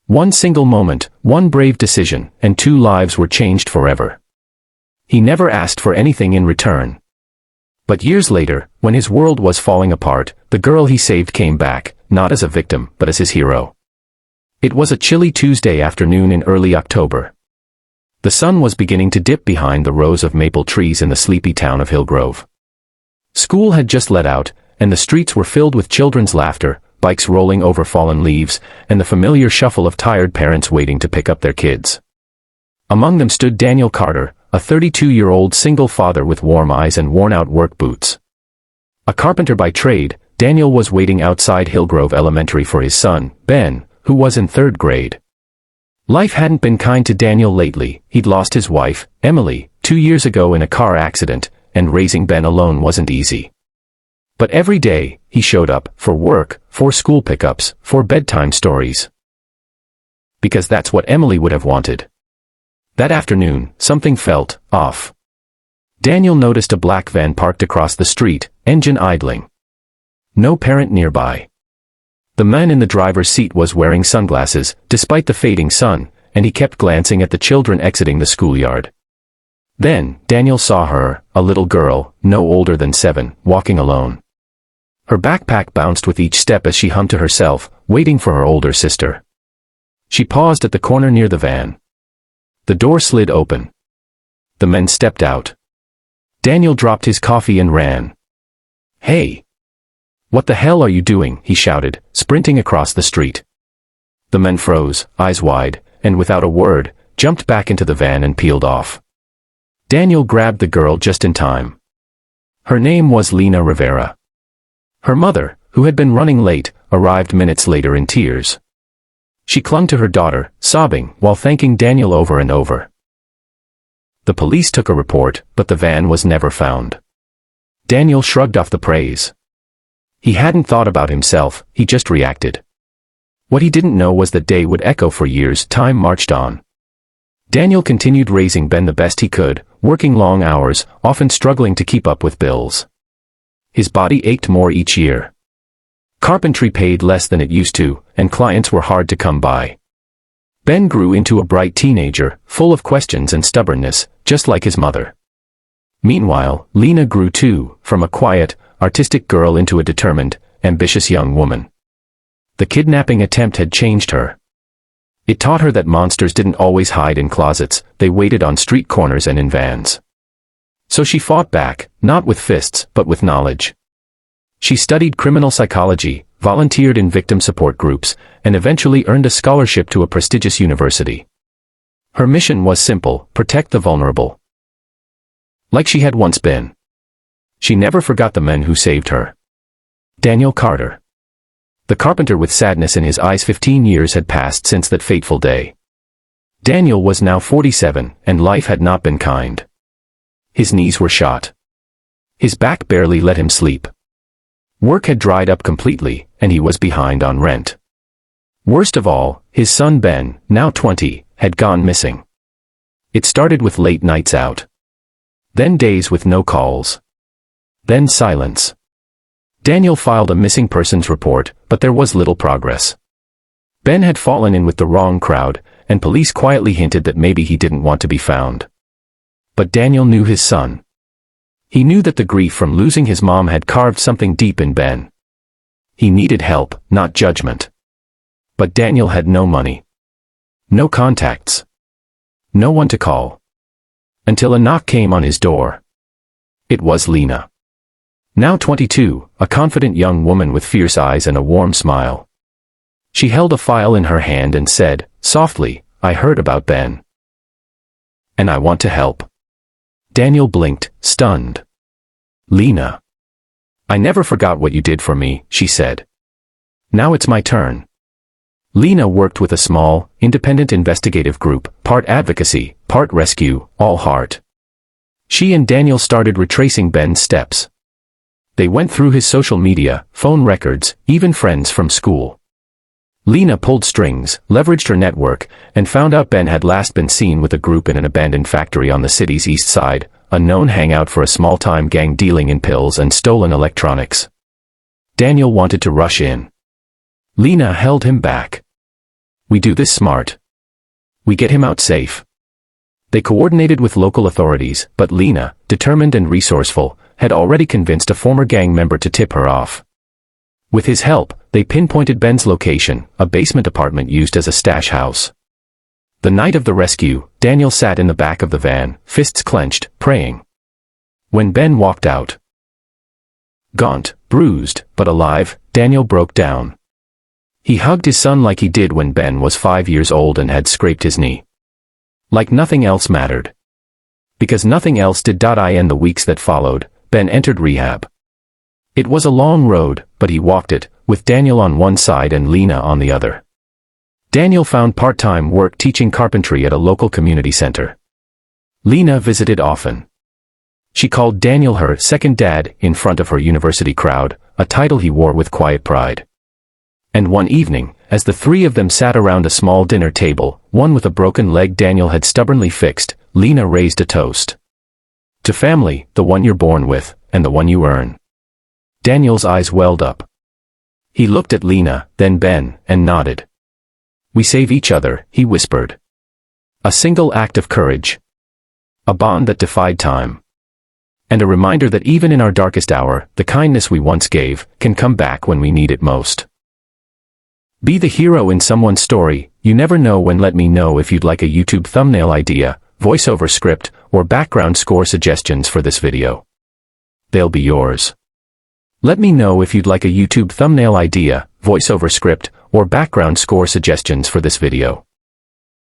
One single moment, one brave decision, and 2 lives were changed forever. He never asked for anything in return. But years later, when his world was falling apart, the girl he saved came back, not as a victim, but as his hero. It was a chilly Tuesday afternoon in early October. The sun was beginning to dip behind the rows of maple trees in the sleepy town of Hillgrove. School had just let out, and the streets were filled with children's laughter, bikes rolling over fallen leaves, and the familiar shuffle of tired parents waiting to pick up their kids. Among them stood Daniel Carter, a 32-year-old single father with warm eyes and worn-out work boots. A carpenter by trade, Daniel was waiting outside Hillgrove Elementary for his son, Ben, who was in 3rd grade. Life hadn't been kind to Daniel lately. He'd lost his wife, Emily, 2 years ago in a car accident, and raising Ben alone wasn't easy. But every day, he showed up, for work, for school pickups, for bedtime stories. Because that's what Emily would have wanted. That afternoon, something felt off. Daniel noticed a black van parked across the street, engine idling. No parent nearby. The man in the driver's seat was wearing sunglasses, despite the fading sun, and he kept glancing at the children exiting the schoolyard. Then, Daniel saw her, a little girl, no older than 7, walking alone. Her backpack bounced with each step as she hummed to herself, waiting for her older sister. She paused at the corner near the van. The door slid open. The men stepped out. Daniel dropped his coffee and ran. "Hey! What the hell are you doing?" he shouted, sprinting across the street. The men froze, eyes wide, and without a word, jumped back into the van and peeled off. Daniel grabbed the girl just in time. Her name was Lena Rivera. Her mother, who had been running late, arrived minutes later in tears. She clung to her daughter, sobbing, while thanking Daniel over and over. The police took a report, but the van was never found. Daniel shrugged off the praise. He hadn't thought about himself, he just reacted. What he didn't know was that day would echo for years. Time marched on. Daniel continued raising Ben the best he could, working long hours, often struggling to keep up with bills. His body ached more each year. Carpentry paid less than it used to, and clients were hard to come by. Ben grew into a bright teenager, full of questions and stubbornness, just like his mother. Meanwhile, Lena grew too, from a quiet, artistic girl into a determined, ambitious young woman. The kidnapping attempt had changed her. It taught her that monsters didn't always hide in closets, they waited on street corners and in vans. So she fought back, not with fists, but with knowledge. She studied criminal psychology, volunteered in victim support groups, and eventually earned a scholarship to a prestigious university. Her mission was simple: protect the vulnerable. Like she had once been. She never forgot the men who saved her. Daniel Carter. The carpenter with sadness in his eyes. 15 years had passed since that fateful day. Daniel was now 47, and life had not been kind. His knees were shot. His back barely let him sleep. Work had dried up completely, and he was behind on rent. Worst of all, his son Ben, now 20, had gone missing. It started with late nights out. Then days with no calls. Then silence. Daniel filed a missing persons report, but there was little progress. Ben had fallen in with the wrong crowd, and police quietly hinted that maybe he didn't want to be found. But Daniel knew his son. He knew that the grief from losing his mom had carved something deep in Ben. He needed help, not judgment. But Daniel had no money. No contacts. No one to call. Until a knock came on his door. It was Lena. Now 22, a confident young woman with fierce eyes and a warm smile. She held a file in her hand and said, softly, "I heard about Ben. And I want to help." Daniel blinked, stunned. "Lena. I never forgot what you did for me," she said. "Now it's my turn." Lena worked with a small, independent investigative group, part advocacy, part rescue, all heart. She and Daniel started retracing Ben's steps. They went through his social media, phone records, even friends from school. Lena pulled strings, leveraged her network, and found out Ben had last been seen with a group in an abandoned factory on the city's east side, a known hangout for a small-time gang dealing in pills and stolen electronics. Daniel wanted to rush in. Lena held him back. We do this smart. We get him out safe. They coordinated with local authorities, but Lena, determined and resourceful, had already convinced a former gang member to tip her off. With his help, they pinpointed Ben's location, a basement apartment used as a stash house. The night of the rescue, Daniel sat in the back of the van, fists clenched, praying. When Ben walked out, gaunt, bruised, but alive, Daniel broke down. He hugged his son like he did when Ben was 5 years old and had scraped his knee. Like nothing else mattered. Because nothing else did. In the weeks that followed, Ben entered rehab. It was a long road, but he walked it, with Daniel on one side and Lena on the other. Daniel found part-time work teaching carpentry at a local community center. Lena visited often. She called Daniel her second dad in front of her university crowd, a title he wore with quiet pride. And one evening, as the three of them sat around a small dinner table, one with a broken leg Daniel had stubbornly fixed, Lena raised a toast. To family, the one you're born with, and the one you earn. Daniel's eyes welled up. He looked at Lena, then Ben, and nodded. We save each other, he whispered. A single act of courage. A bond that defied time. And a reminder that even in our darkest hour, the kindness we once gave, can come back when we need it most. Be the hero in someone's story. You never know when. Let me know if you'd like a YouTube thumbnail idea, voiceover script, or background score suggestions for this video. They'll be yours. Let me know if you'd like a YouTube thumbnail idea, voiceover script, or background score suggestions for this video.